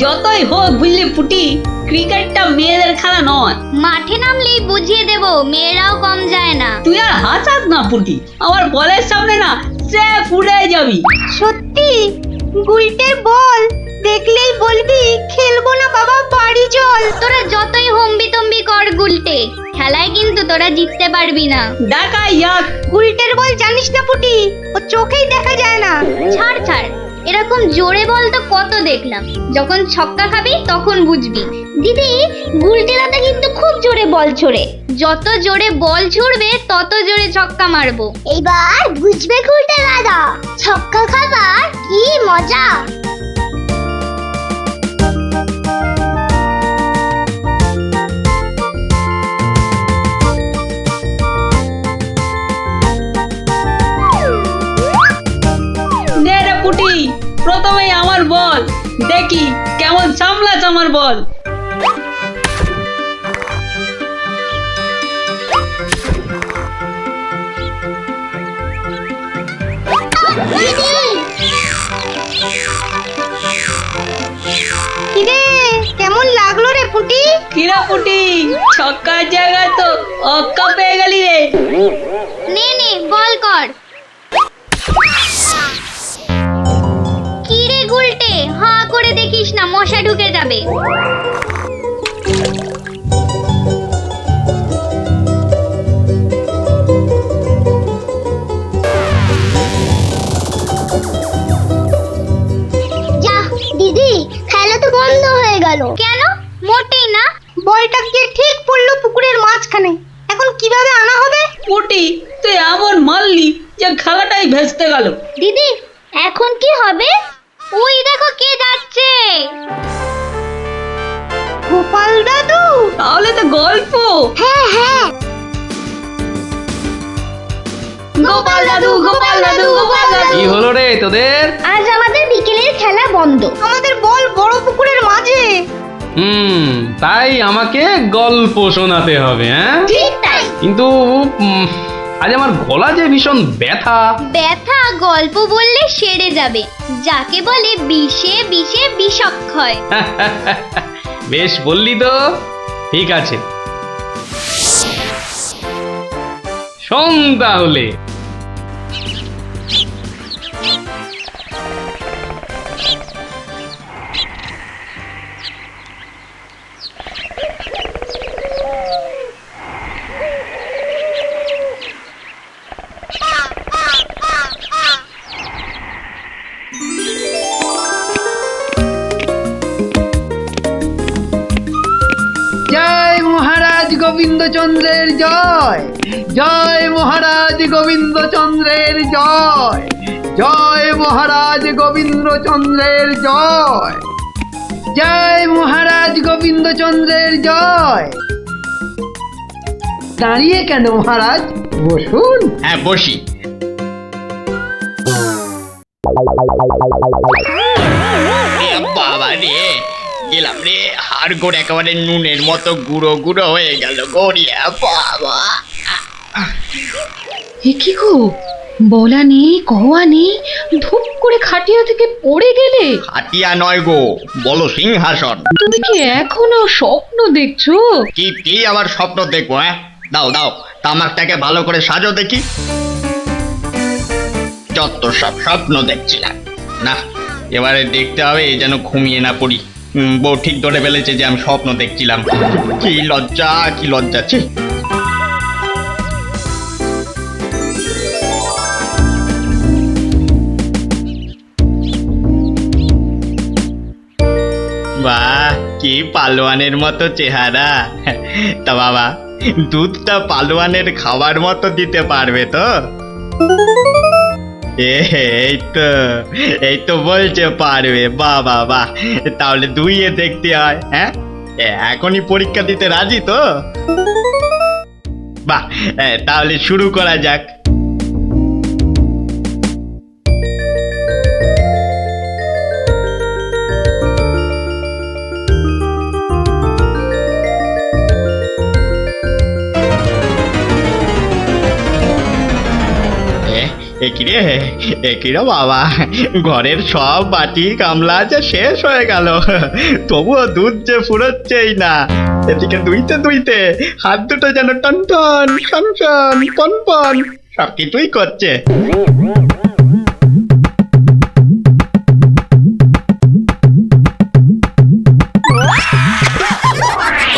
যতই হোক বুঝলি পুটি, ক্রিকেটটা মেয়েদের খেলা নয়। মাঠে নামলেই বুঝিয়ে দেব, মেয়েরাও কম যায় না। তুই আর হাসাস না পুটি, আমার বলের সামনে না সে উড়ে যাবি। সত্যি গুলটের বল দেখলেই বলবি খেলবো না বাবা, বাড়ি চল। তোরা যতই হম্বি তম্বি কর গুলটে, খেলায় কিন্তু তোরা জিততে পারবি না। দেখা যাক। গুলটের বল জানিস না পুটি, ও চোখেই দেখা যায় না। ছাড় ছাড়, এরকম জোরে বল তো কত দেখলাম, যখন ছক্কা খাবি তখন বুঝবি। দিদি, গুলটে দাদা কিন্তু খুব জোরে বল ছোড়ে, যত জোরে বল ছুড়বে তত জোরে ছক্কা মারবো। এইবার বুঝবে গুলটে দাদা, ছক্কা খাবার কি মজা। নে রে পুটি, প্রথমেই আমার বল, দেখি কেমন সামলাস আমার বল। কিরে কেমন লাগলো রে পুটি? কিরা পুটি, ছক্কার জায়গায় তো অক্কা পেয়ে গেলি রে। নে নে বল কর। কি রে গুলটে, হাঁ করে দেখিস না, মশা ঢুকে যাবে। যা দিদি, খেলা তো বন্ধ হয়ে গেল। কেন? মোটেই না। বলটা গিয়ে ঠিক পড়লো পুকুরের মাঝখানে, এখন কিভাবে আনা হবে? পুটি, তুই এমন মারলি যে খেলাটাই ভেস্তে গেল। দিদি, এখন কি হবে? ওই দেখো কে যাচ্ছে। গোপাল দাদু। তাহলে তো গল্প। হ্যাঁ হ্যাঁ, গোপাল দাদু, গোপাল দাদু, গোপাল দাদু। কি হলো রে তোদের? আজ আমাদের বিকেলের খেলা বন্ধ। আমাদের বল বড় পুকুরের মাঝে। তাই আমাকে গল্প শোনাতে হবে, হ্যাঁ? ঠিক তাই। কিন্তু আজ আমার গলা যে ভীষণ ব্যথা। ব্যথা গল্প বললে সেরে যাবে, যাকে বলে বিষে বিষে বিষক্ষয়। বেশ বললি তো, ঠিক আছে, শোন তাহলে। জয় মহারাজ গোবিন্দচন্দ্রের জয়, জয় মহারাজ গোবিন্দচন্দ্রের জয়, জয় মহারাজ গোবিন্দচন্দ্রের জয়, জয় মহারাজ গোবিন্দচন্দ্রের জয়। দাঁড়িয়ে কেন মহারাজ, বসুন। হ্যাঁ বসি। বাবা রে, গেলাম রে, হাড় গোড় একেবারে নুনের মতো গুঁড়ো গুঁড়ো হয়ে গেল গড়িয়া। বাবা, কি গো, বলা নেই কওয়া নেই, ধূপ করে খাটিয়া থেকে পড়ে গেলে। হাতিয়া নয় গো, বলো সিংহাসন। তুমি কি এখনো স্বপ্ন দেখছো? কি আবার স্বপ্ন দেখবো? হ্যাঁ, দাও দাও, তামাকটাকে ভালো করে সাজো দেখি। যত সব স্বপ্ন দেখছিলাম, না এবারে দেখতে হবে যেন ঘুমিয়ে না পড়ি। বউ ঠিক ধরে ফেলেছে যে আমি স্বপ্ন দেখছিলাম। কি লজ্জা, কি লজ্জা। ছি। বাহ, কি পালোয়ানের মতো চেহারা। তা বাবা, দুধটা পালোয়ানের খাবার মতো দিতে পারবে তো? এই তো বলছে পারবে। বাহ বাহ বাহ, তাহলে দুইয়ে দেখতে হয়। হ্যাঁ, এখনই পরীক্ষা দিতে রাজি তো? বাহ, তাহলে শুরু করা যাক। একিরে বাবা, ঘরের সব বাটি গামলা যে শেষ হয়ে গেল, তবুও দুধ যে ফুরোচ্ছেই না। এদিকে দুইতে দুইতে হাত দুটো যেন টন টন টন টন পন পন সব কিছুই করছে।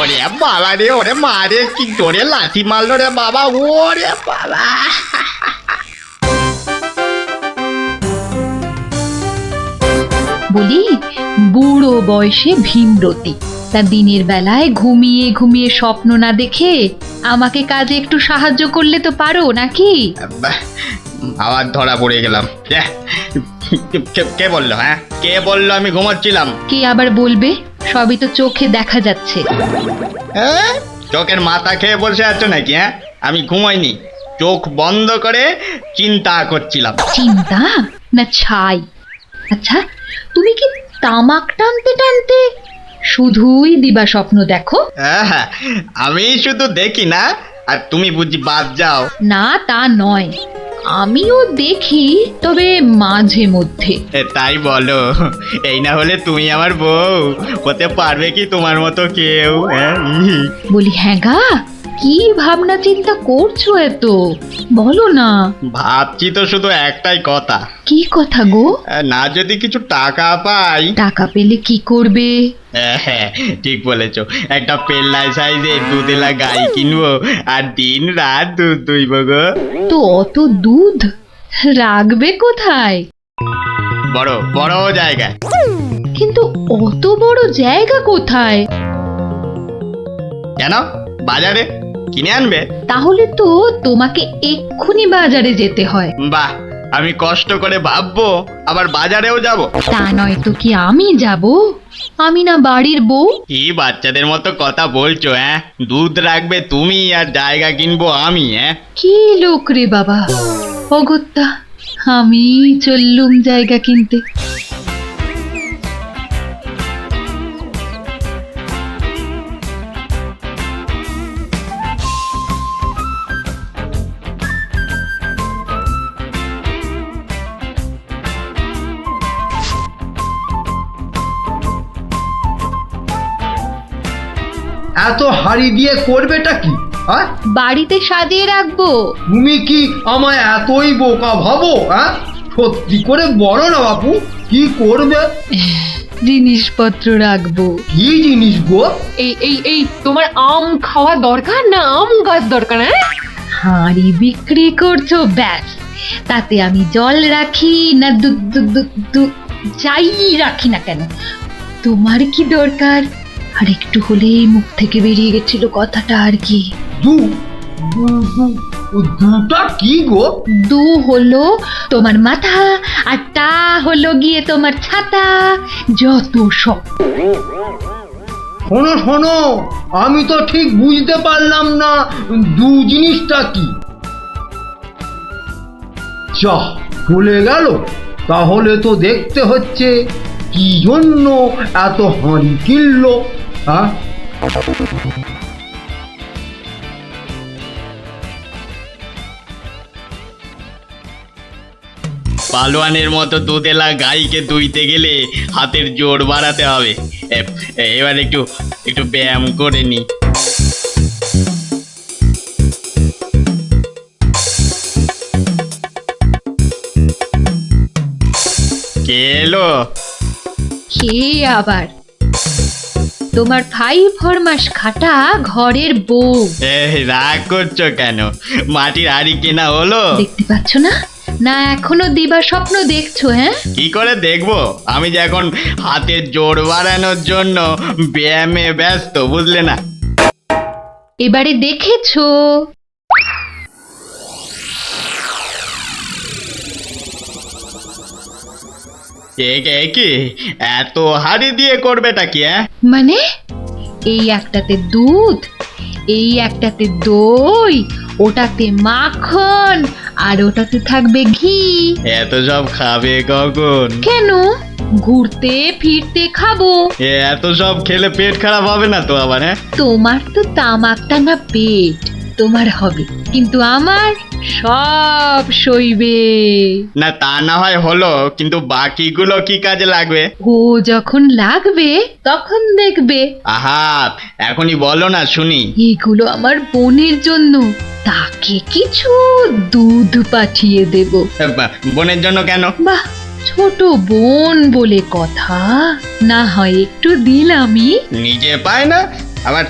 ওরে বাবা রে, ওরে মা রে, কি জোরে লাথি মারলো রে বাবা, ওরে বাবা। বলি, বুড়ো বয়সে ভীমরতি, তা দিনের বেলায় ঘুমিয়ে ঘুমিয়ে স্বপ্ন না দেখে আমাকে কাজে একটু সাহায্য করলে তো পারো নাকি? বাহ, আবার ধরা পড়ে গেলাম। কে বললো? হ্যাঁ, কে বললো আমি ঘুমাচ্ছিলাম? কে আবার বলবে? সবই তো চোখে দেখা যাচ্ছে। হ্যাঁ, চোখের মাথা খেয়ে বসে আছো নাকি? হ্যাঁ, আমি ঘুমাইনি, চোখ বন্ধ করে চিন্তা করছিলাম। চিন্তা না ছাই? আচ্ছা, তুমি কি তামাক টানতে টানতে শুধুই দিবা স্বপ্ন দেখো? হ্যাঁ, আমি শুধু দেখি না, আর তুমি বুঝি বাদ যাও? না, তা নয়, আমিও দেখি, তবে মাঝে মধ্যে। তাই বলো? এই না হলে তুমি আমার বউ হতে পারবে কি তোমার মতো কেউ? হ্যাঁ, বলি, হ্যাঁ গা, কি ভাবনা চিন্তা করছো এত? বলো না। ভাবছি তো শুধু একটাই কথা। কি কথা গো? না যদি কিছু টাকা পাই। টাকা পেলে কি করবে? হ্যাঁ, ঠিক বলেছো, একটা পেল্লাই সাইজের দুধেলা গাই কিনবো আর দিন রাত দুধ দুইব গো। তো অত দুধ রাখবে কোথায়? বড় বড় জায়গায়। কিন্তু অত বড় জায়গা কোথায়? কেন? বাজারে কিনে আনবে? তাহলে তো তোমাকে এক্ষুনি বাজারে যেতে হয়। বাহ, আমি কষ্ট করে ভাববো আবার বাজারেও যাব? তা নয় তো কি আমি যাব? আমি না বাড়ির বউ? কি বাচ্চাদের মতো কথা বলছো? হ্যাঁ, দুধ রাখবে তুমি আর জায়গা কিনবো আমি? হ্যাঁ, কি লোক রে বাবা, অগত্যা আমি চললুম জায়গা কিনতে। এত হাড়ি দিয়ে করবেটা কি? হ্যাঁ, বাড়িতে সাজিয়ে রাখবো। তুমি কি আমায় এতই বোকা ভাবো? হ্যাঁ, সত্যি করে বলো না বাপু, কি করবে? জিনিসপত্র রাখবো। কি জিনিস গো? এই তোমার আম খাওয়া দরকার না আম গাছ দরকার? হ্যাঁ, হাঁড়ি বিক্রি করছো, ব্যাস। তাতে আমি জল রাখি না দুধ দুধ দুধ দুধ যাই রাখি না কেন, তোমার কি দরকার? আর একটু হলেই মুখ থেকে বেরিয়ে গেছিল কথাটা আর কি। দুটা কি গো? দু হলো তোমার মাথা, আর টা হলো গিয়ে তোমার ছাতা, যত সব। শোনো শোনো, আমি তো ঠিক বুঝতে পারলাম না দু জিনিসটা কি। যা চলে গেল, তাহলে তো দেখতে হচ্ছে কি জন্য এত হাঁড়ি কিনলো। হ্যাঁ, পালোয়ানের মতো দুধেলা গাইকে দুইতে গেলে হাতের জোর বাড়াতে হবে। এবার একটু একটু ব্যায়াম করে নি। কে এলো? কে আবার? তোমার 5 ফরমাস খাটা ঘরের বউ। রাগ করছো কেন? মাটির হাড়ি কেনা হলো? দেখতে পাচ্ছ না? না এখনো দিবা স্বপ্ন দেখছো? হ্যাঁ, কি করে দেখবো? আমি যে এখন হাতের জোর বাড়ানোর জন্য ব্যায়ামে ব্যস্ত, বুঝলে না? এবারে দেখেছো? কি এত হাড়ি দিয়ে করবেটা কি? মানে এই একটাতে দুধ, এই একটাতে দই, ওটাতে মাখন, আর ওটাতে থাকবে ঘি। এত সব খাবে কখন? কেন? ঘুরতে ফিরতে খাবো। এত সব খেলে পেট খারাপ হবে না তো আবার? হ্যাঁ, তোমার তো তামাক টানা পেট, তোমার হবে, কিন্তু আমার সব সইবে। না তা না হয় হলো, কিন্তু বাকিগুলো কি কাজে লাগবে? ও যখন লাগবে তখন দেখবে। আহা, এখনই বলো না শুনি। এগুলো আমার বোনের জন্য, তাকে কিছু দুধ পাঠিয়ে দেব। বোনের জন্য কেন? বাহ, ছোট বোন বলে কথা, না হয় একটু দিলামই। নিজে পায় না, আবার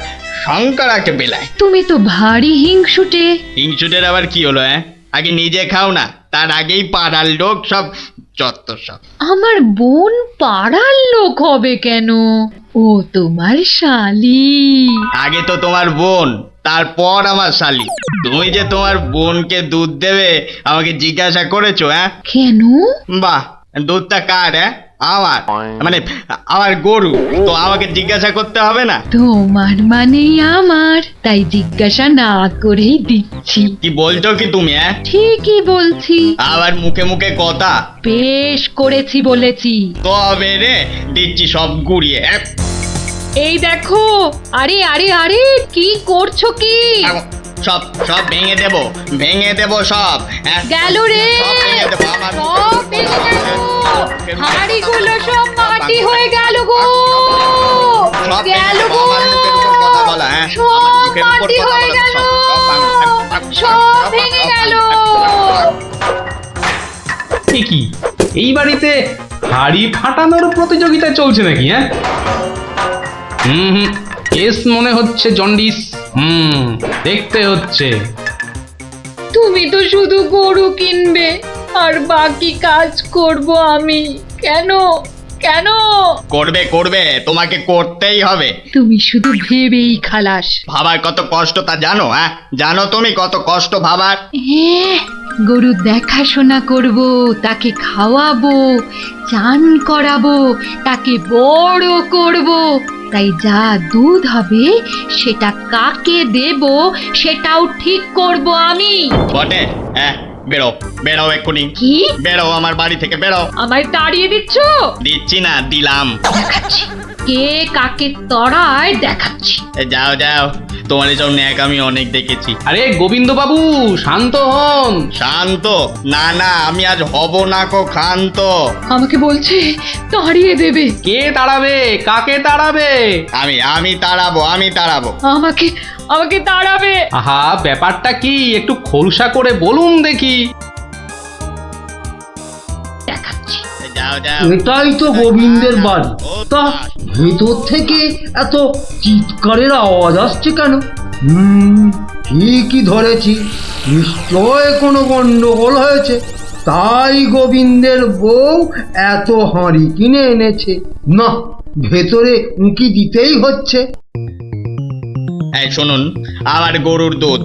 শঙ্করাকে বেলায়। তুমি তো ভারী হিংসুটে। হিংসুটের আবার কি হলো? আগে নিজে খাও না, তার আগেই পাড়ার লোক সব যত সব। আমার বোন পাড়ার লোক হবে কেন? ও তোমার শালি। আগে তো তোমার বোন, তারপর আমার শালি। তুমি যে তোমার বোনকে দুধ দেবে আমাকে জিজ্ঞাসা করেছো? কেন? বাহ, দুধটা কার? আমার, মানে আমার গরু, তো আমাকে জিজ্ঞাসা করতে হবে না? তোমার মানেই আমার, তাই জিজ্ঞাসা না করেই দিচ্ছি। কি বলছো কি তুমি? ঠিকই বলছি। আবার মুখে মুখে কথা। বেশ করেছি বলেছি। তবে রে দিচ্ছি সব গুড়িয়ে। এই দেখো, আরে আরে আরে, কি করছো কি? সব সব ভেঙে দেবো, ভেঙে দেবো সব। গেল রে, সব ভেঙে দেবো, আমার সব ভেঙে গেল। হাঁড়িগুলো সব মাটি হয়ে গেল গো, সব গেল গো, আমার মুখের উপর কথা বলা। সব মাটি হয়ে গেল, সব ভেঙে গেল। কি এই বাড়িতে হাড়ি ফাটানোর প্রতিযোগিতা চলছে নাকি? হুম, কেস মনে হচ্ছে জন্ডিস। দেখতে হচ্ছে। তুমি তো শুধু গরু কিনবে আর বাকি কাজ করব আমি। কেন কেন? করবে করবে, তোমাকে করতেই হবে। তুমি শুধু ভেবেই খালাস। ভাবার কত কষ্ট তা জানো? জানো তুমি কত কষ্ট ভাবার? গরু দেখাশোনা করব, তাকে খাওয়াবো, চান করাবো, তাকে বড় করব, তাই যা দুধ হবে সেটা কাকে দেব সেটাও ঠিক করব আমি। বটে? বেরো বেরো এক্ষুনি। কি? বেরো আমার বাড়ি থেকে, বেরো। আমায় তাড়িয়ে দিচ্ছ? দিচ্ছি না, দিলাম। দেখাচ্ছি কে কাকে তড়ায়, দেখাচ্ছি। যাও যাও, তোমার এসব ন্যাক আমি অনেক দেখেছি। আরে গোবিন্দ বাবু, শান্ত হন। শান্ত? না না, আমি আজ হব না কো ক্ষান্ত। আমাকে বলছে তাড়িয়ে দেবে। কে তাড়াবে? কাকে তাড়াবে? আমি তাড়াবো, আমি তাড়াবো। আমাকে আমাকে তাড়াবে। আহা, ব্যাপারটা কি একটু খোলসা করে বলুন দেখি। দেখাচ্ছি। যাও যাও। এটাই তো গোবিন্দের বাড়ি। তা ভেতর থেকে এত চিৎকারের আওয়াজ আসছে কেন? ঠিকই ধরেছি, নিশ্চয় কোনো গন্ডগোল হয়েছে, তাই গোবিন্দের বউ এত হাঁড়ি কিনে এনেছে। না, ভেতরে উঁকি দিতেই হচ্ছে। এই শুনুন, আমার গরুর দুধ,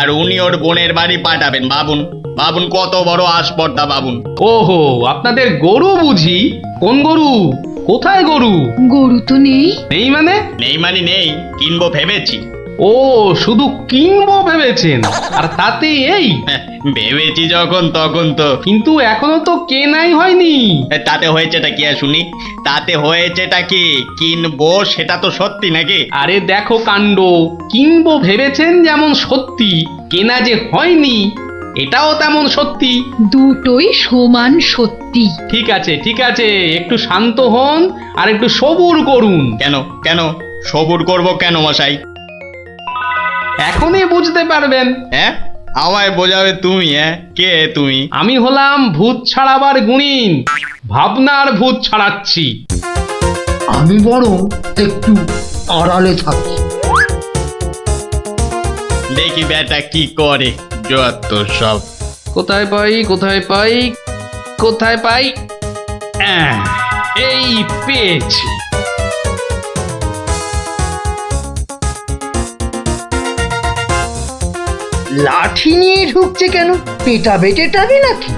আর উনি ওর বোনের বাড়ি পাঠাবেন। ভাবুন ভাবুন, কত বড় আসপর্দা ভাবুন। ওহো, আপনাদের গরু বুঝি? কোন গরু? কোথায় গরু? গরু তো নেই। নেই মানে? নেই মানে নেই, কিনবো ভেবেছি। ও, শুধু কিনবো ভেবেছেন? আর তাতে এই? ভেবেছি যখন তখন তো। কিন্তু এখনো তো কেনাই হয়নি। তাতে হয়েছেটা কি শুনি? তাতে হয়েছেটা কি? কিনবো সেটা তো সত্যি নাকি? আরে দেখো কাণ্ড, কিনবো ভেবেছেন যেমন সত্যি, কেনা যে হয়নি এটাও তেমন সত্যি। দুটোই সমান সত্যি। ঠিক আছে ঠিক আছে, একটু শান্ত হন আর একটু সবুর করুন। কেন কেন সবুর করব কেন মশাই? এখনই বুঝতে পারবেন। আমায় বোঝাবে তুমি? কে তুমি? আমি হলাম ভূত ছাড়াবার গুণিন, ভাবনার ভূত ছাড়াচ্ছি। আমি বরং একটু আড়ালে থাকি। দেখি বেটা কি করে, যত সব। কোথায় পাই কোথায় পাই কোথায় পাই? এই পেয়েছি। লাঠি নিয়ে ঢুকছে কেন? পেটাবে টেটাবে নাকি?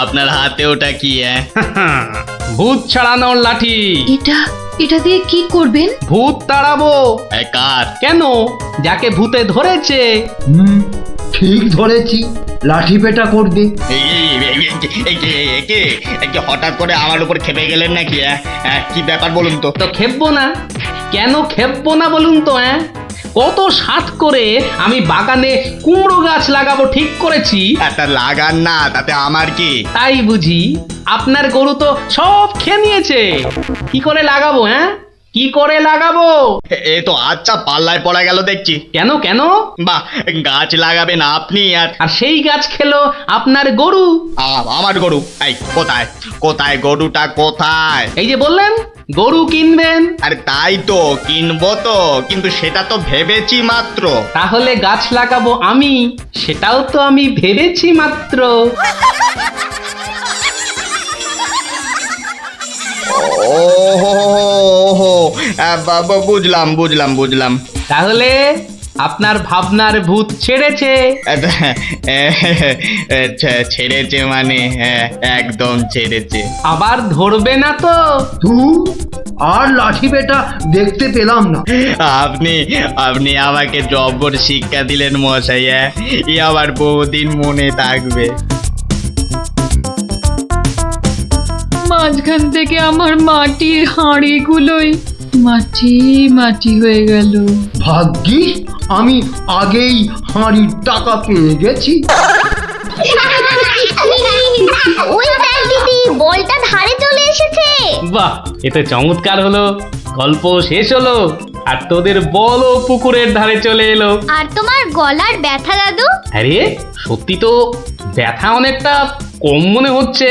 আপনার হাতে ওটা কি? ভূত ছাড়ানোর লাঠি। এটা দিয়ে কি করবেন? ভূত তাড়াবো। কার? কেন? যাকে ভূতে ধরেছে। ঠিক ধরেছি, লাঠি পেটা করবে। হঠাৎ করে আমার উপর খেপে গেলেন নাকি? কি ব্যাপার বলুন তো? তো খেপবো না? কেন খেপবো না বলুন তো? কত সাত করে আমি বাগানে কুমড়ো গাছ লাগাবো ঠিক করেছি। একটা লাগান না, তাতে আমার কি? তাই বুঝি আপনার গরু তো সব খেয়ে নিয়েছে। কি করে লাগাবো? হ্যাঁ, কি করে লাগাবো? এ তো আচ্ছা পাল্লায় পড়া গেল দেখছি। কেন কেন? বাহ, গাছ লাগাবেন আপনি আর আর সেই গাছ খেলো আপনার গরু। আমার গরু? এই কোথায় কোথায় গরুটা কোথায়? এই যে বললেন গরু কিনবেন। আরে তাই তো কিনবো তো, কিন্তু সেটা তো ভেবেছি মাত্র। তাহলে গাছ লাগাবো আমি, সেটাও তো আমি ভেবেছি মাত্র। ওহো, বুঝলাম বুঝলাম বুঝলাম। তাহলে আপনার ভাবনার ভূত ছেড়েছে। ছেড়েছে মানে? হ্যাঁ, একদম ছেড়েছে। আবার ধরবে না তো? তুই আর লাঠি বেটা দেখতে পেলাম না। আপনি আপনি আমাকে জব্বর শিক্ষা দিলেন মশাই। এ আবার বহুদিন মনে থাকবে। মাঝখান থেকে আমার মাটির হাঁড়িগুলোই মাটি মাটি হয়ে গেল। ভাগ্যিস আমি আগেই হাঁড়ির টাকা পেয়ে গেছি। ওই দেখ দিদি, বলটা ধারে চলে এসেছে। বাহ, এ তো চমৎকার হলো। গল্প শেষ হলো আর তোদের বলও পুকুরের ধারে চলে এলো। আর তোমার গলার ব্যথা দাদু? আরে সত্যি তো ব্যথা অনেকটা কম মনে হচ্ছে।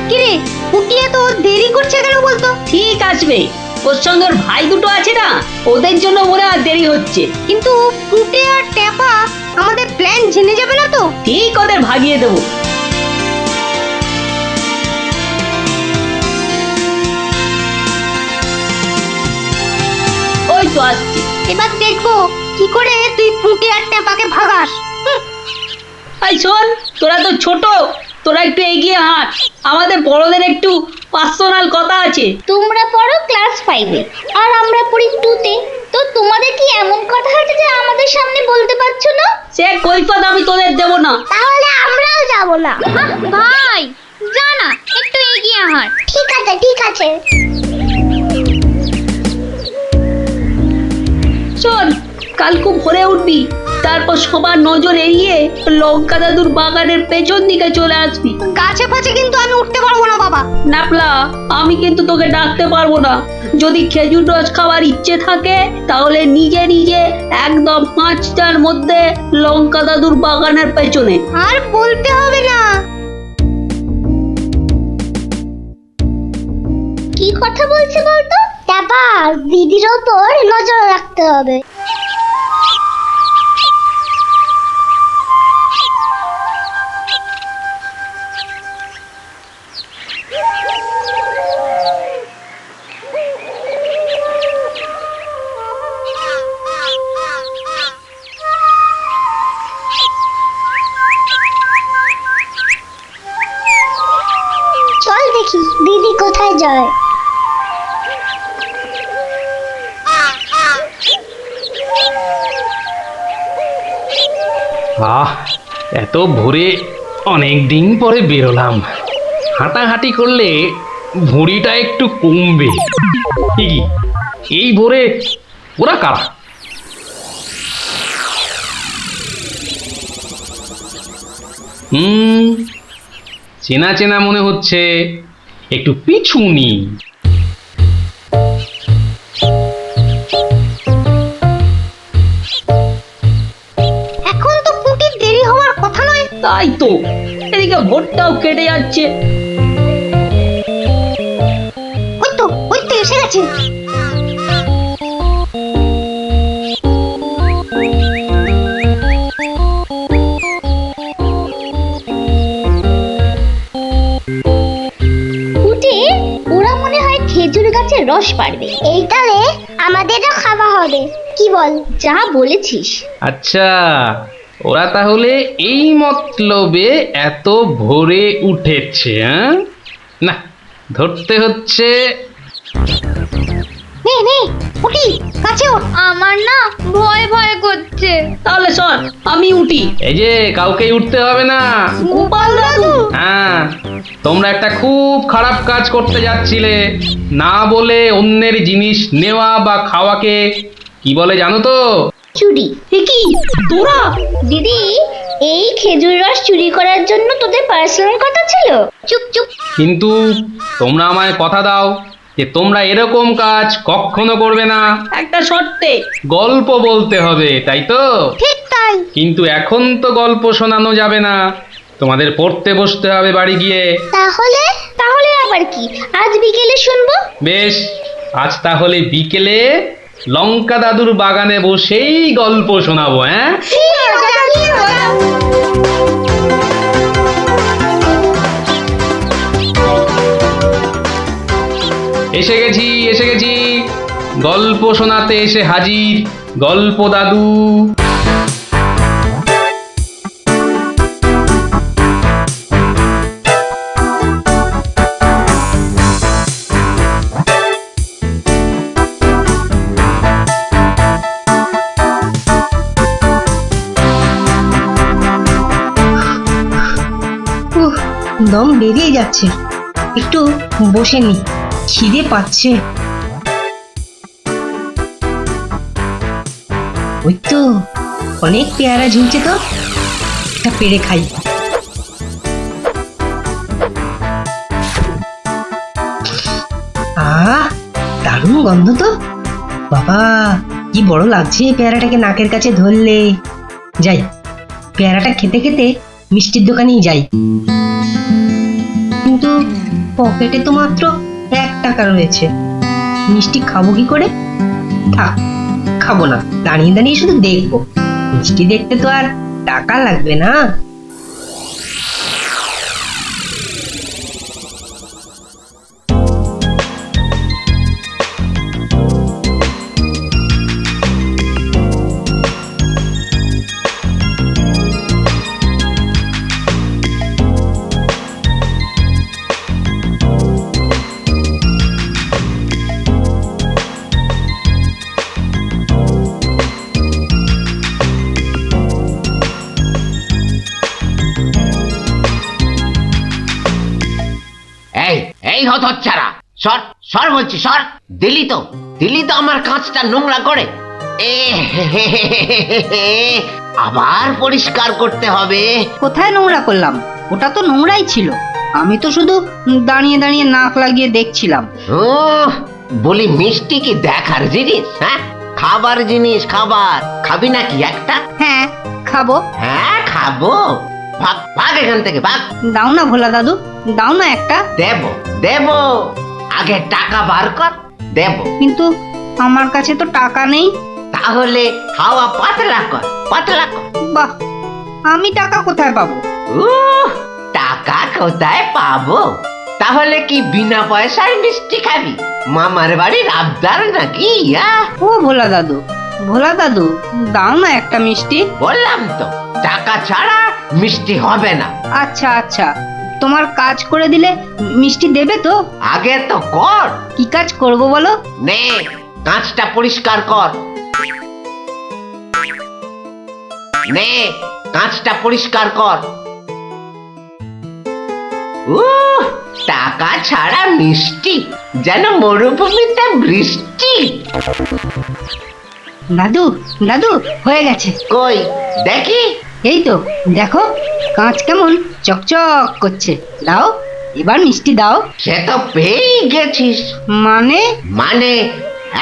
কিরে পুটিয়ে তো দেরি করছে কেন বলতো? ঠিক আসবে, ওর সঙ্গে ওর ভাই দুটো আছে না, ওদের জন্য মনে হয় দেরি হচ্ছে। কিন্তু পুটে আর টেপা আমাদের প্ল্যান জেনে যাবে না তো? ঠিক ওদের ভাগিয়ে দেবো। ওই তো আসছে। এবার দেখবো কি করে তুই পুটে আর টেপাকে ভাগাস। এই শোন, তোরা তো ছোট, তোরা একটু এগিয়ে হাঁট, আমাদের বড়দের একটু পার্সোনাল কথা আছে। তোমরা পড়ো ক্লাস 5-এ আর আমরা পড়ি 2-তে। তো তোমাদের কি এমন কথা আছে যে আমাদের সামনে বলতে পারছো না? সে কৈফত আমি তোদের দেবো না। তাহলে আমরাও যাব না। ভাই যা না, একটু এগিয়ে হাঁট। ঠিক আছে ঠিক আছে। শোন, কাল খুব ভোরে উঠবি, তারপর সবার নজর এড়িয়ে লঙ্কা দাদুর বাগানের পেছন দিকে চলে আসবি। গাছে ফাছে কিন্তু আমি উঠতে পারবো না বাবা। নাপলা, আমি কিন্তু তোকে ডাকতে পারবো না। যদি খেজুর রস খাওয়ার ইচ্ছে থাকে তাহলে নিজে নিজে একদম 5টার মধ্যে লঙ্কা দাদুর বাগানের পেছনে। আর বলতে হবে না। কি কথা বলছে বলতো? টাপা, দিদির ওপর নজর রাখতে হবে। চল দেখি দিদি কোথায় যায়। এত ভোরে অনেক দিন পরে বেরোলাম। হাঁটাহাঁটি করলে ভুঁড়িটা একটু কমবে। কি এই ভোরে ওরা কারা? চেনা চেনা মনে হচ্ছে, একটু পিছু নি। এখন তো পুটির দেরি হওয়ার কথা নয়। তাই তো, এদিকে ভোটটাও কেটে যাচ্ছে। ওই তো এসে গেছে। ওরা মনে হয় খেজুর গাছের রস পাড়বে। এইটারে আমাদেরও খাওয়া হবে। কি বল? যা বলেছিস। আচ্ছা, ওরা তাহলে এই মতলবে এত ভোরে উঠেছে। হ্যাঁ, না ধরতে হচ্ছে। নে নে উঠি, কাছে ওঠ। আমার না ভয় ভয় করছে। তাহলে শোন, আমি উঠি। এই যে কাউকেই উঠতে হবে না। গোপাল দাদু, হ্যাঁ, তোমরা একটা খুব খারাপ কাজ করতে যাচ্ছিলে। না বলে অন্যের জিনিস নেওয়া বা খাওয়াকে কি বলে জানো তো? চুরি। এ কি তোরা? দিদি, এই খেজুর রস চুরি করার জন্য তোদের পার্সোনাল কথা ছিল? চুপ চুপ। কিন্তু তোমরা আমায় কথা দাও যে তোমরা এরকম কাজ কখনো করবে না। একটা শর্তে। গল্প বলতে হবে, তাই তো? ঠিক তাই। কিন্তু এখন তো গল্প শোনানো যাবে না, তোমাদের পড়তে বসতে হবে বাড়ি গিয়ে। তাহলে তাহলে আবার কি? আজ বিকেলে শুনবো। বেশ, আজ তাহলে বিকেলে লঙ্কা দাদুর বাগানে বসেই গল্প শোনাবো। হ্যাঁ, এসে গেছি এসে গেছি, গল্প শোনাতে এসে হাজির গল্প দাদু। দম বেরিয়ে যাচ্ছে, একটু বসে নি, খিদে পাচ্ছে। ওই তো অনেক পেয়ারা ঝুলছে, তো একটা পেড়ে খাই। আহ, দারুণ গন্ধ তো। বাবা, কি বড় লাগছে পেয়ারাটাকে নাকের কাছে ধরলে। যাই, পেয়ারাটা খেতে খেতে মিষ্টির দোকানেই যাই। কিন্তু পকেটে তো মাত্র 1 টাকা রয়েছে, মিষ্টি খাবো কি করে? থাক, খাবো না, দাঁড়িয়ে দাঁড়িয়ে শুধু দেখবো। মিষ্টি দেখতে তো আর টাকা লাগবে না। এই এই হতচ্ছাড়া, সর সর বলছি, সর। দিলি তো আমার কাঁচটা নোংরা করে। এ আবার পরিষ্কার করতে হবে। কোথায় নোংরা করলাম? ওটা তো নোংরাই ছিল। আমি তো শুধু দাঁড়িয়ে দাঁড়িয়ে নাক লাগিয়ে দেখছিলাম। বলি, মিষ্টি কি দেখার জিনিস? হ্যাঁ, খাবার জিনিস। খাবার খাবি নাকি একটা? হ্যাঁ, খাবো। হ্যাঁ, খাবো। ভাগ ভাগ এখান থেকে, ভাগ। দাও না ভোলা দাদু, দাও না একটা। দেব দেব, আগে টাকা বার কর, দেব। কিন্তু আমার কাছে তো টাকা নেই। তাহলে হাওয়া পাতলা কর, পাতলা কর। বাহ, আমি টাকা কোথায় পাবো? টাকা কোথায় পাবো? তাহলে কি বিনা পয়সায় মিষ্টি খাবি? মামার বাড়ির আবদার নাকি? ও ভোলা দাদু, ভোলা দাদু, দাও না একটা মিষ্টি। বললাম তো, টাকা ছাড়া মিষ্টি হবে না। আচ্ছা আচ্ছা, তোমার কাজ করে দিলে মিষ্টি দেবে তো? আগে তো কর। কি কাজ করব বলো? নে, কাঁচটা পরিষ্কার কর। নে, কাঁচটা পরিষ্কার কর। টাকা ছাড়া মিষ্টি যেন মরুভূমিতে বৃষ্টি। দাদু দাদু, হয়ে গেছে। কই দেখি? এই তো দেখো, কাঁচ কেমন চকচক করছে। দাও, এবার মিষ্টি দাও। সে তো পেয়ে গেছিস। মানে? মানে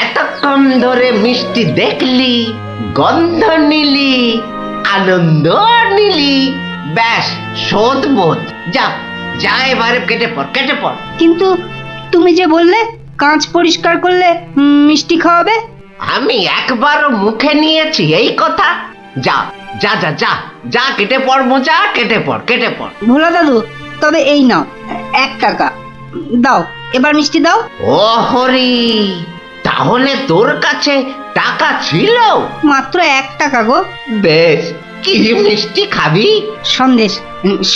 এতক্ষণ ধরে মিষ্টি দেখলি, গন্ধ নিলি, আনন্দ নিলি, ব্যাস শোধ বোধ। যা যা, এবারে কেটে পড়, কেটে পড়। কিন্তু তুমি যে বললে কাঁচ পরিষ্কার করলে মিষ্টি খাওয়াবে। আমি একবারও মুখে নিয়েছি এই কথা? যা যা যা যা যা, কেটে পড় মোজা, কেটে পড়, কেটে পড়। ভোলা দাদু, তবে এই নাও 1 টাকা, দাও, এবার মিষ্টি দাও। ও হরি, তাহলে তোর কাছে টাকা ছিল? মাত্র 1 টাকা গো। বেশ, কি মিষ্টি খাবি? সন্দেশ,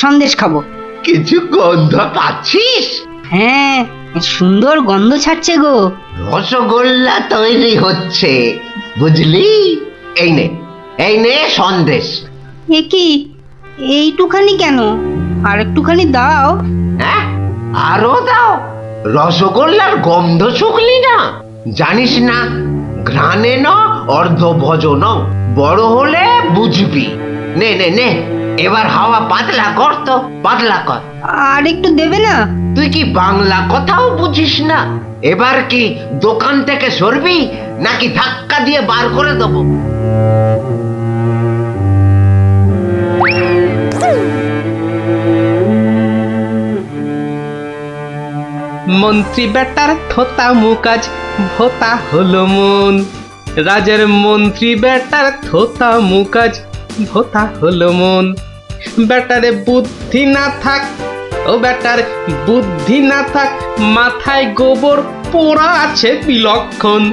সন্দেশ খাবো। কিছু গন্ধ পাচ্ছিস? হ্যাঁ, সুন্দর গন্ধ ছাড়ছে গো। রসগোল্লা তৈরি হচ্ছে, বুঝলি? এই নে সন্দেশ। এ কি, এইটুখানি কেন? আর একটুখানি দাও। হ্যাঁ, আরো দাও। রসগোল্লার গন্ধ শুকলি না? জানিস না, ঘ্রাণে ন অর্ধ ভজন, বড় হলে বুঝবি। নে নে নে, এবার হাওয়া পাতলা কর তো, পাতলা কর। আর একটু দেবে না? তুই কি বাংলা কথাও বুঝিস না? এবার কি দোকান থেকে সরবি নাকি ধাক্কা দিয়ে বার করে দেবো? মন্ত্রী বেটার থোতা মুকাজ ভোতা হলো মন, রাজার মন্ত্রী বেটার থোতা মুকাজ ভোতা হলো মন। বেটারে বুদ্ধি না থাক, ও বেটার বুদ্ধি না থাক, মাথায় গোবর পোড়া আছে বিলক্ষণ।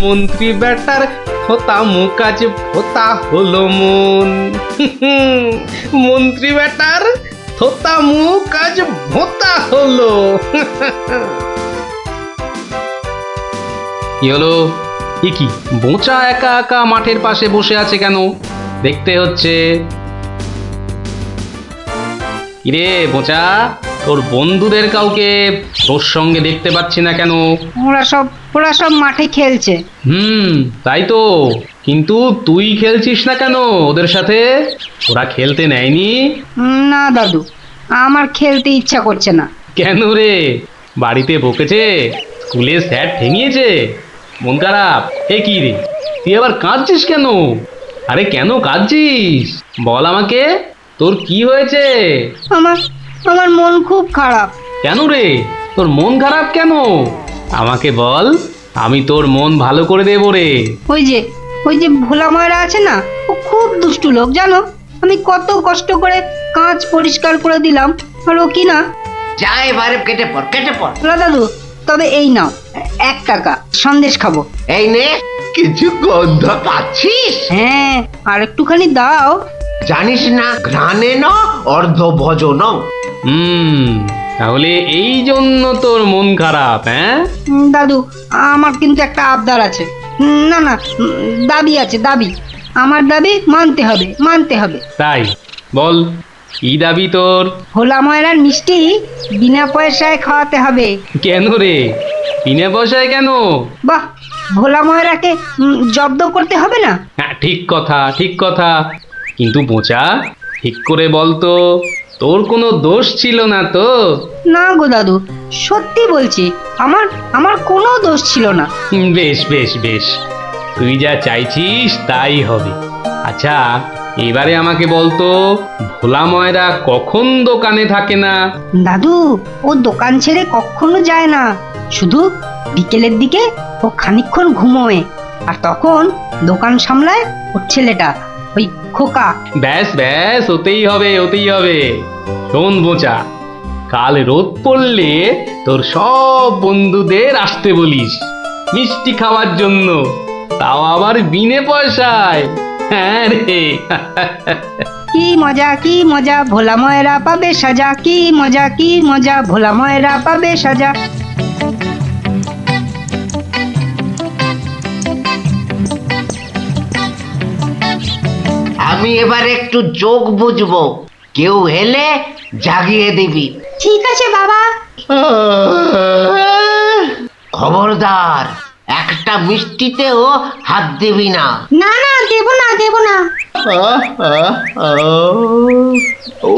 মন্ত্রী বেটার থোতা মুকাজ ভোতা হলো মন। মন্ত্রী বেটার থোতা মুকাজ ভোতা হলো। কি হলো? এ কি, বোঁচা একা একা মাঠের পাশে বসে আছে কেন? দেখতে হচ্ছে। কিরে বোঁচা, তোর বন্ধুদের কাউকে তোর সঙ্গে দেখতে পাচ্ছি না কেন? ওরা সব মাঠে খেলছে। তাই তো, কিন্তু তুই খেলছিস না কেন ওদের সাথে? ওরা খেলতে নেয়নি? না দাদু, আমার খেলতে ইচ্ছা করছে না। কেন রে, বাড়িতে বকেছে? স্কুলে স্যার ঠেঙিয়েছে? মন খারাপ? এ কি রে, তুই আবার কাঁদছিস কেন? আরে কেন কাঁদছিস বল আমাকে, তোর কি হয়েছে? আমার মন খুব খারাপ। কেন রে, তোর মন খারাপ কেন? আমাকে বল, আমি তোর মন ভালো করে দেবো রে। ওই যে ভোলা ময়রা আছে না, ও খুব দুষ্টু লোক জানো। আমি কত কষ্ট করে কাঁচ পরিষ্কার করে দিলাম, আর ও কি না। যা এবারে কেটে পড়, কেটে পড়। দাদু, তবে এই নাও 1 টাকা, সন্দেশ খাবো। এই নে, কিছু গন্ধ পাচ্ছিস? হ্যাঁ, আর একটুখানি দাও। জানিস না, ঘ্রাণে ন অর্ধ ভজন। তাহলে এই জন্য তোর মন খারাপ? হ্যাঁ দাদু, আমার কিন্তু একটা আবদার আছে। না, দাবি আছে, দাবি। আমার দাবি মানতে হবে। তাই বল, কি দাবি তোর? ভোলা ময়রার মিষ্টি বিনা পয়সায় খাওয়াতে হবে। কেন রে, বিনা পয়সায় কেন? বাহ, ভোলা ময়রাকে জব্দ করতে হবে না? হ্যাঁ, ঠিক কথা। কিন্তু বোঁচা, ঠিক করে বলতো, তোর কোনো দোষ ছিল না তো? না গো দাদু, সত্যি বলছি, আমার কোনো দোষ ছিল না। বেশ, তুই যা চাইছিস তাই হবে। আচ্ছা, এবারে আমাকে বলতো, ভোলা ময়রা কখন দোকানে থাকে না? দাদু, ও দোকান ছেড়ে কখনো যায় না। শুধু বিকেলের দিকে ও খানিকক্ষণ ঘুমোয়, আর তখন দোকান সামলায় ওর ছেলেটা, ওই খোকা। ব্যাস, ওতেই হবে। শোন বোঁচা, কাল রোদ পড়লে তোর সব বন্ধুদের আসতে বলিস মিষ্টি খাওয়ার জন্য, তাও আবার বিনে পয়সায়। হ্যাঁ রে। কি মজা, ভোলা ময়রা পাবে সাজা। কি মজা, ভোলা ময়রা পাবে সাজা। আমি এবার একটু যোগ বুঝবো, কেউ এলে জাগিয়ে দিবি। ঠিক আছে বাবা। খবরদার, একটা মিষ্টিতেও হাত দিবি না। না, দেব না। ও,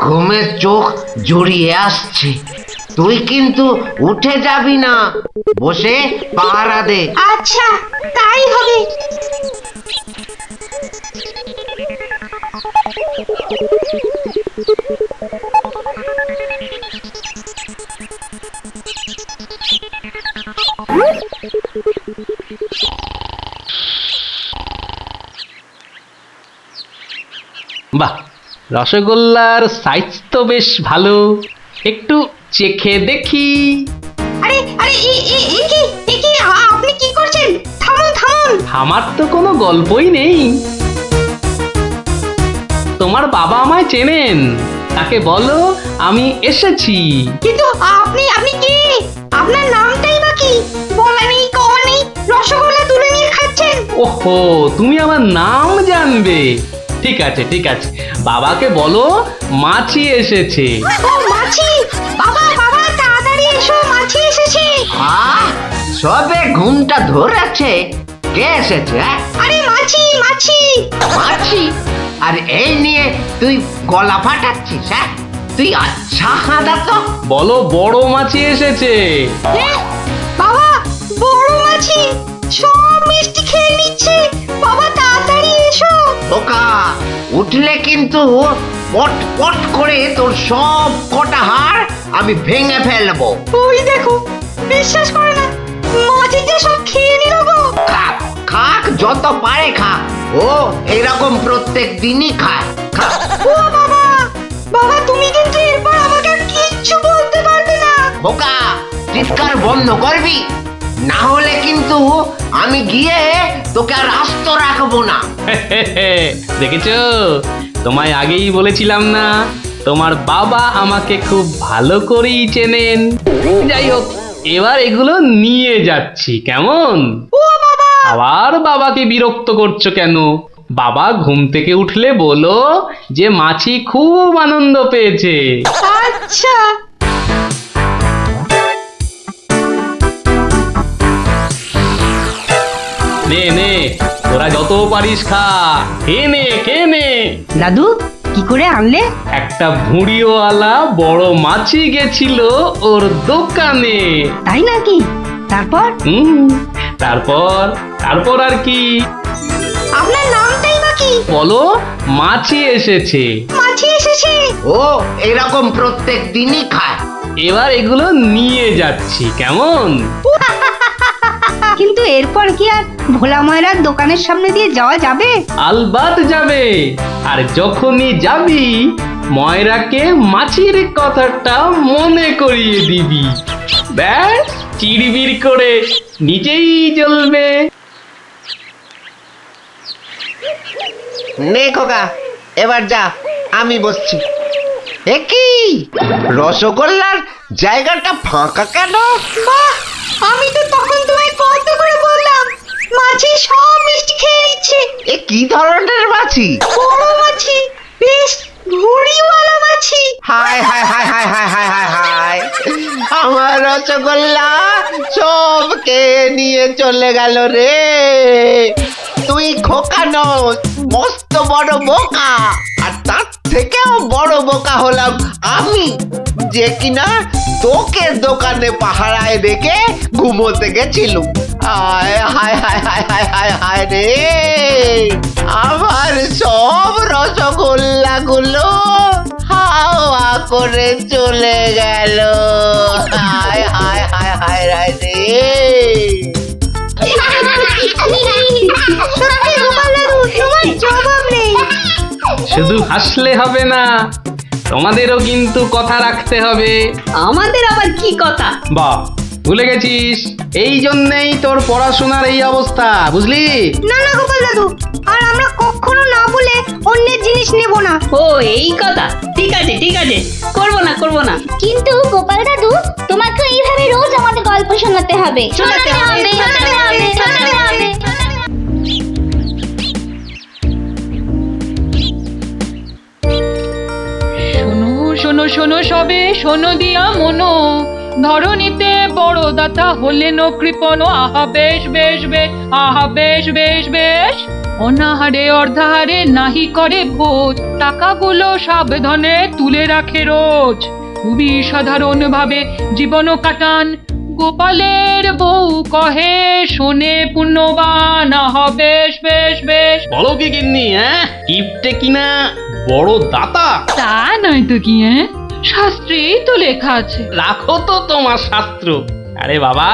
ঘুমে চোখ জড়িয়ে আসছে। তুই কিন্তু উঠে যাবি না, বসে পাহারা দে। আচ্ছা, তাই হবে। বাহ, রসগোল্লার সাইজ তো বেশ ভালো, একটু চেখে দেখি। আরে আপনি কি করছেন? থামুন। আমার তো কোনো গল্পই নেই। তোমার বাবা আমায় চেনেন, তাকে বলো আমি এসেছি। কিন্তু আপনি আপনি কি? আপনার নামটাই বা কি? বলা নেই কওয়া নেই, রসগোল্লা তুলে নিয়ে খাচ্ছেন। ওহো, তুমি আমার নাম জানবে? ঠিক আছে ঠিক আছে, বাবাকে বলো মাছি এসেছে। ও মাছি! বাবা বাবা তাড়াতাড়ি এসো, মাছি এসেছে। সবে ঘুমটা ধরেছে, কে এসেছে? আরে মাছি মাছি! মাছি? আর এই নিয়ে তুই গলা ফাটাচ্ছিস? হ্যাঁ, তুই আচ্ছা হাঁদা তো। বলো বড় মাছি এসেছে। বাবা বড় মাছি সব মিষ্টি খেয়ে নিচ্ছে। বাবা তাড়াতাড়ি এসো। ওকা উঠলে কিন্তু পট পট করে তোর সব কটা হাড় আমি ভেঙে ফেলবো। ওই দেখো, বিশ্বাস করে না, মাছি যে সব খেয়ে নিল গো। খাক খাক, যত পারে খাক। ও এরকম প্রত্যেক দিনই খায়। খাক। ও বাবা, বাবা তুমি কিন্তু এরপর আমাকে কিচ্ছু বলতে পারবে না। বোকা, চিৎকার বন্ধ করবি, না হলে কিন্তু আমি গিয়ে তোকে আর আস্ত রাখবো না। দেখেছো, তোমায় আগেই বলেছিলাম না, তোমার বাবা আমাকে খুব ভালো করেই চেনেন। যাই হোক, এবার এগুলো নিয়ে যাচ্ছি, কেমন? আবার বাবাকে বিরক্ত করছো কেন? বাবা ঘুম থেকে উঠলে বলো যে মাছি খুব আনন্দ পেয়েছে। আচ্ছা। নে নে, তোরা যত পারিস খা, খেয়ে নে খেয়ে নে। দাদু কি করে আনলে? একটা ভুঁড়িওয়ালা বড় মাছি গেছিল ওর দোকানে। তাই নাকি? তারপর? তারপর তারপর আর কি? আপনার নামটাই বা কি? বলো মাছি এসেছে। মাছি এসেছে। ও এরকম প্রত্যেক দিনই খায়। এবার এগুলো নিয়ে যাচ্ছি, কেমন? কিন্তু এরপর কি আর ভোলা ময়রার দোকানের সামনে দিয়ে যাওয়া যাবে? আলবাত যাবে। আর যখনই যাবি, ময়রাকে মাছির কথাটা মনে করিয়ে দিবি। ব্যাস, চিড়বিড় করে নিজেই জ্বলবে। নে খোকা, এবার যা, আমি বসছি। এ কি রসগোল্লার জায়গাটা ফাঁকা কেন? বাহ, আমি তো তখন তোমায় কত করে বললাম, মাছি সব মিষ্টি খেয়ে নিচ্ছে। এ কি ধরনের মাছি? বড় মাছি, বেশ ভুঁড়িওয়ালা মাছি। হায় হায় হায় হায় হায় হায় হায় হায়, আমার রসগোল্লা সব খেয়ে নিয়ে চলে গেল রে। তুই খোকা নস, মস্ত বড় বোকা। আর তার থেকেও বড় বোকা হলাম আমি, যে কিনা তোকে দোকানে পাহারায় রেখে ঘুমোতে গেছিলুম। হায় হায় হায় হায় হায় হায় হায় রে, আমার সব রসগোল্লা গুলো হাওয়া করে চলে গেল। হায় হায় হায় হায় হায় রে। সত্যি গোপাল দাদু, তোমার জবাব নেই। শুধু হাসলে হবে না, তোমাদেরও কিন্তু কথা রাখতে হবে। আমাদের আবার কি কথা? বাহ, ভুলে গেছিস? এই জন্যেই তোর পড়াশোনার এই অবস্থা, বুঝলি? না না গোপাল দাদু, আর আমরা কখনো না বলে অন্যের জিনিস নেব না। ও এই কথা, ঠিক আছে ঠিক আছে, করবো না করবো না। কিন্তু গোপাল দাদু, তোমাকে এইভাবে রোজ আমাদের গল্প শোনাতে হবে। শোনাতে হবে, শোনাতে হবে, শোনাতে হবে। শোনো শোনো শোনো সবে, শোনো দিয়া মনো, ধরণীতে বড় দাতা হলেন কৃপণ। আহা বেশ বেশ বেশ, আহা বেশ বেশ বেশ, অনাহারে অর্ধাহারে নাহি করে ভোজ, টাকাগুলো সাবধানে তুলে রাখে রোজ। খুবই সাধারণ ভাবে জীবন কাটান, গোপালের বউ কহে শোনে পুণ্যবান। আহা বেশ বেশ বেশ। বলো কি গিন্নি, হ্যাঁ? কিপটে কিনা বড় দাতা? তা নয় তো কি, হ্যাঁ, শাস্ত্রেই তো লেখা আছে। রাখো তো তোমার শাস্ত্র। আরে বাবা,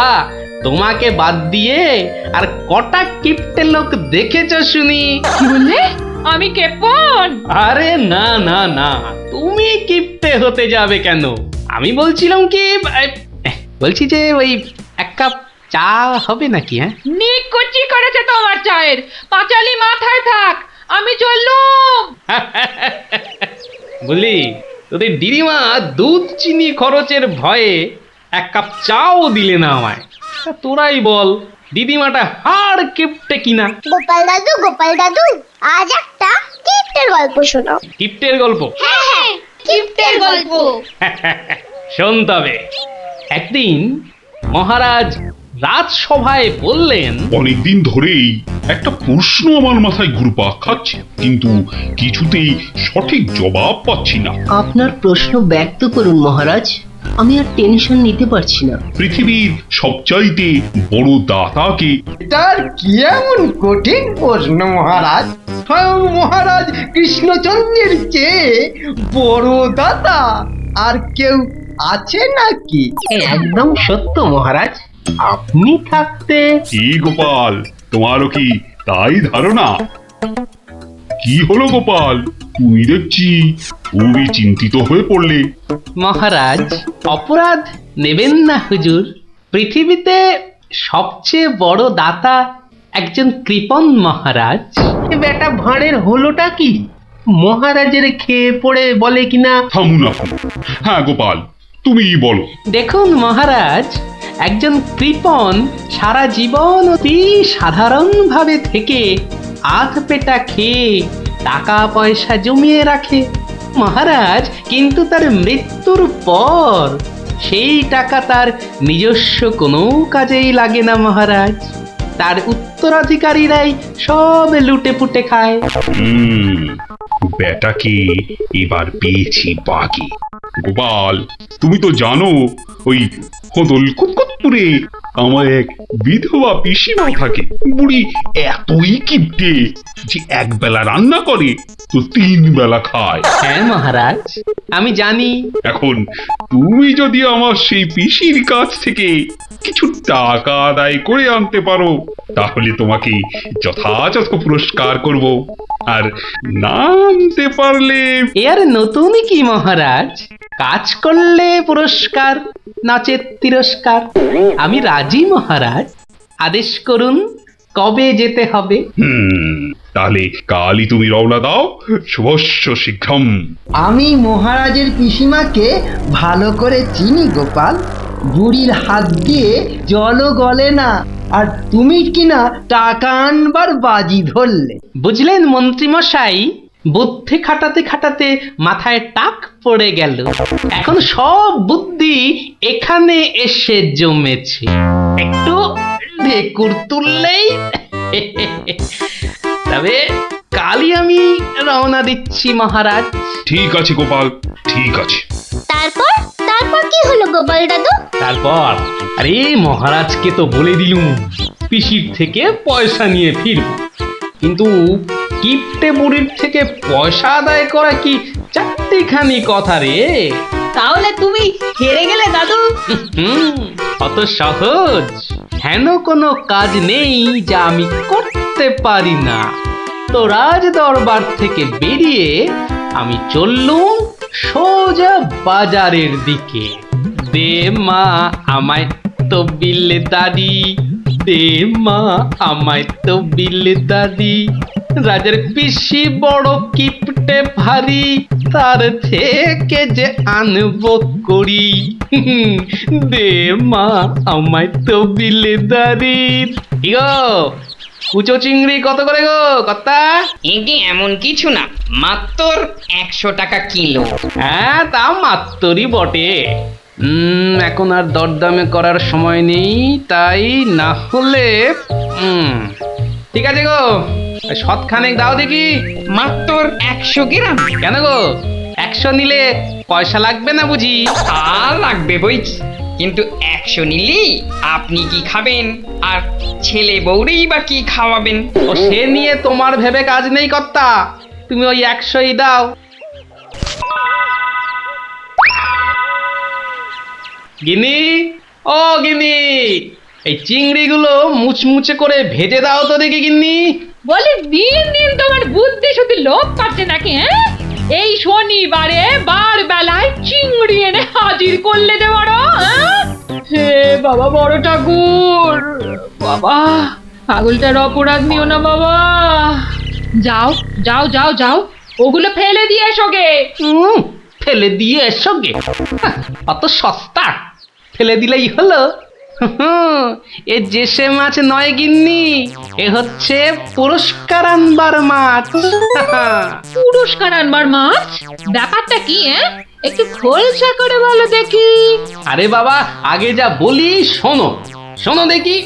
তোমাকে বাদ দিয়ে আর কটা কিপটে লোক দেখেছো শুনি? কি বললে? আমি কেপন? আরে না না না, তুমি কিপটে হতে যাবে কেন? আমি বলছিলাম কি, বলছি যে ওই এক কাপ চা হবে নাকি? হ্যাঁ, নিকুচি করেছে তোমার চায়ের, পাঁচালি মাথায় থাক, আমি চললুম। বুঝলি, তোদের দিদিমা দুধ চিনি খরচের ভয়ে এক কাপ চাও দিলে না আমায়। তা তোরাই বল, দিদিমাটা হাড় কিপটে কিনা? গোপাল দাদু আজ একটা কিপ্টের গল্প শোনাও। কিপ্টের গল্প? হ্যাঁ, কিপ্টের গল্প। শোন তবে। একদিন মহারাজ রাজসভায় বললেন, অনেকদিন ধরেই একটা প্রশ্ন আমার মাথায় ঘুরপাক খাচ্ছে, কিন্তু কিছুতেই সঠিক জবাব পাচ্ছি না। আপনার প্রশ্ন ব্যক্ত করুন মহারাজ, আমি আর টেনশন নিতে পারছি না। পৃথিবীর সবচাইতে বড় দাতাকে? এটার কি এমন কঠিন প্রশ্ন মহারাজ? স্বয়ং মহারাজ কৃষ্ণচন্দ্রের চেয়ে বড় দাতা আর কেউ আছে নাকি? একদম সত্য মহারাজ, আপনি থাকতে। কি গোপাল, তোমারও কি তাই ধারণা? কি হলো গোপাল, তুমি দেখছি খুবই চিন্তিত হয়ে পড়লে। মহারাজ অপরাধ নেবেন না হুজুর, পৃথিবীতে সবচেয়ে বড় দাতা একজন কৃপণ মহারাজ। বেটা ভাঁড়ের হলোটা কি? মহারাজের খেয়ে পড়ে বলে কিনা। থামুন আপনি। হ্যাঁ গোপাল, তুমিই বলো। দেখুন মহারাজ, একজন কৃপণ সারা জীবন অতি সাধারণভাবে থেকে আধ পেটা খেয়ে টাকা পয়সা জমিয়ে রাখে মহারাজ, কিন্তু তার মৃত্যুর পর সেই টাকা তার নিজস্ব কোনো কাজেই লাগে না মহারাজ। তার উত্তরাধিকারীরাই সব লুটে পুটে খায়। বেটাকে এবার পেয়েছি বাগে। গোপাল, তুমি তো জানো ওই হদল কুতকুতপুরে আমার এক বিধবা পিসিমা থাকে। বুড়ি এতই কিপটে যে এক বেলা রান্না করে তো 3 বেলা খায়। হ্যাঁ মহারাজ, আমি জানি। এখন তুমি যদি আমার সেই পিসির কাছ থেকে কিছু টাকা আদায় করে আনতে পারো, তাহলে তোমাকে যথাযথ পুরস্কার করব। আর না আনতে পারলে এর নতুন কি মহারাজ, কাজ করলে পুরস্কার, নাচের তিরস্কার। আমি রাজি মহারাজ, আদেশ করুন কবে যেতে হবে। তাহলে কালই তুমি রওনা দাও, শুভস্য শীঘ্রম। আমি মহারাজের পিসিমাকে ভালো করে চিনি গোপাল, বুড়ির হাত দিয়ে জলও গলে না, আর তুমি কিনা টাকা আনবার বাজি ধরলে। বুঝলেন মন্ত্রী মশাই, বুদ্ধি খাটাতে খাটাতে মাথায় টাক পড়ে গেল। এখন সব বুদ্ধি এখানে এসে জমেছে, একটু ঢেকুর তুললেই। তবে কালই আমি রওনা দিচ্ছি মহারাজ। ঠিক আছে গোপাল, ঠিক আছে। তারপর কি হলো গোপাল দাদু? তারপর আরে মহারাজকে তো বলে দিলুম পিসির থেকে পয়সা নিয়ে ফিরব, কিন্তু কিপ্টে বুড়ির থেকে পয়সা আদায় করা কি চারটিখানি কথা রে। তাহলে তুমি হেরে গেলে দাদু? অত সহজ হেন কোনো কাজ নেই যা আমি করতে পারি না। তো রাজ দরবার থেকে বেরিয়ে আমি চললুম সোজা বাজারের দিকে। দে মা আমায় তো বিলে দাদি, দে মা আমায় তো বিলে দাদি। রাজার পিসি বড় কিপটে ভারী, তার থেকে যে আনবো করি। দে মা আমায় তো বিলে দাদি। ইগো কুচো চিংড়ি কত করে গো কর্তা? এটি এমন কিছু না, মাত্র 100 টাকা কিলো। হ্যাঁ তা মাত্রই বটে। এখন আর দরদামে করার সময় নেই, তাই না হলে ঠিক আছে গো, শতখানেক দাও দেখি। মাত্র 100 গ্রাম? কেন গো, 100 নিলে পয়সা লাগবে না বুঝি? তা লাগবে বইছি, কিন্তু 100 নিলেই আপনি কি খাবেন আর ছেলে বউরেই বা কি খাওয়াবেন? ও সে নিয়ে তোমার ভেবে কাজ নেই কর্তা, তুমি ওই 100ই দাও। গিনি, ও গিনি, এই চিংড়িগুলো মুচমুচে করে ভেজে দাও তো দেখি গিন্নি। বলে দিন দিন তোমার বুদ্ধি শুধু লোভ পাচ্ছে নাকি? হ্যাঁ, এই শনিবারে বার বেলায় চিংড়ি এনে হাজির করলে যে বড়। হে বাবা বড় ঠাকুর, বাবা পাগলটার অপরাধ নিও না বাবা। যাও যাও যাও যাও, ওগুলো ফেলে দিয়ে এসো গে। ফেলে দিয়ে এসো গে, অত সস্তা? ফেলে দিলেই হলো। এ জেসে মাছ নয় গিন্নি, এ হচ্ছে পুরস্কার আনবার মাছ। পুরস্কার আনবার মাছ? ব্যাপারটা কি একটু খোলসা করে বলো দেখি। আরে বাবা, আগে যা বলি শোনো, শোনো দেখি।